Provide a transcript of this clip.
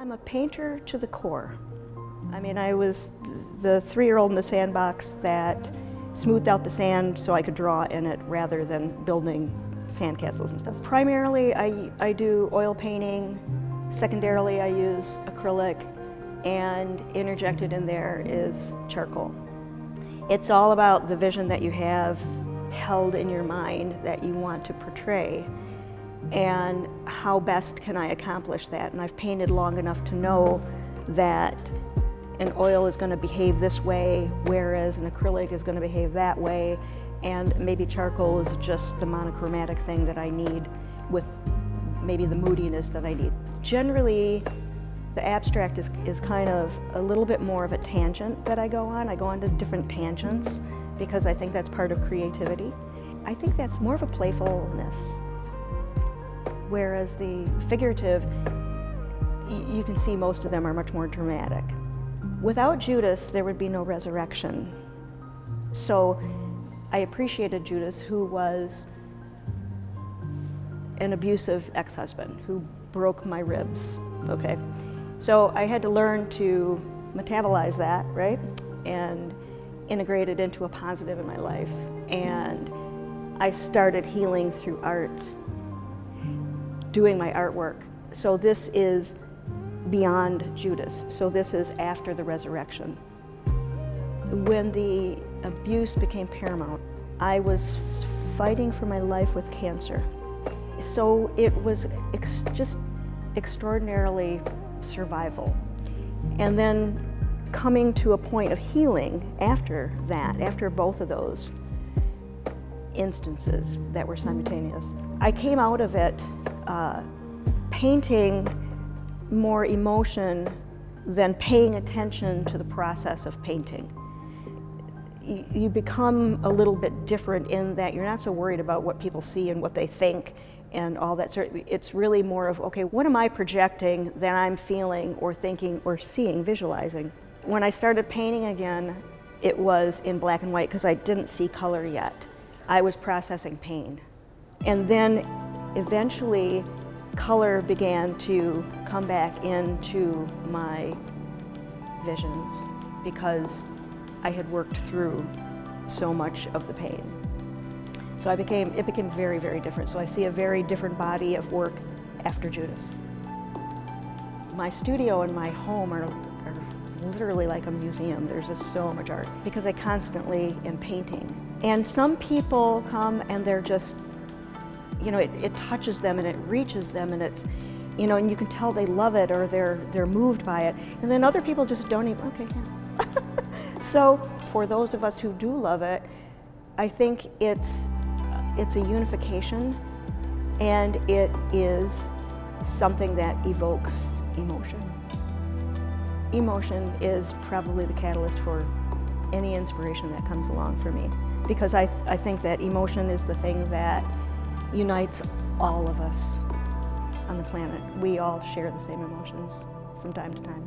I'm a painter to the core. I mean, I was the 3-year-old in the sandbox that smoothed out the sand so I could draw in it rather than building sandcastles and stuff. Primarily, I do oil painting. Secondarily, I use acrylic, and interjected in there is charcoal. It's all about the vision that you have held in your mind that you want to portray, and how best can I accomplish that. And I've painted long enough to know that an oil is going to behave this way, whereas an acrylic is going to behave that way, and maybe charcoal is just the monochromatic thing that I need with maybe the moodiness that I need. Generally, the abstract is kind of a little bit more of a tangent that I go on. I go on to different tangents because I think that's part of creativity. I think that's more of a playfulness, whereas the figurative, you can see most of them are much more dramatic. Without Judas, there would be no resurrection. So I appreciated Judas, who was an abusive ex-husband who broke my ribs, okay? So I had to learn to metabolize that, right? And integrate it into a positive in my life. And I started healing through art, doing my artwork. So this is beyond Judas. So this is after the resurrection. When the abuse became paramount, I was fighting for my life with cancer. So it was just extraordinarily survival. And then coming to a point of healing after that, after both of those instances that were simultaneous. I came out of it painting more emotion than paying attention to the process of painting. You become a little bit different in that you're not so worried about what people see and what they think and all that sort of. It's really more of, okay, what am I projecting that I'm feeling or thinking or seeing, visualizing? When I started painting again, it was in black and white because I didn't see color yet. I was processing pain. And then eventually color began to come back into my visions because I had worked through so much of the pain. So it became very, very different. So I see a very different body of work after Judas. My studio and my home are literally like a museum. There's just so much art because I constantly am painting. And some people come and they're just, you know, it touches them and it reaches them and it's, you know, and you can tell they love it or they're moved by it. And then other people just don't even, okay, yeah. So for those of us who do love it, I think it's a unification, and it is something that evokes emotion. Emotion is probably the catalyst for any inspiration that comes along for me, because I think that emotion is the thing that unites all of us on the planet. We all share the same emotions from time to time.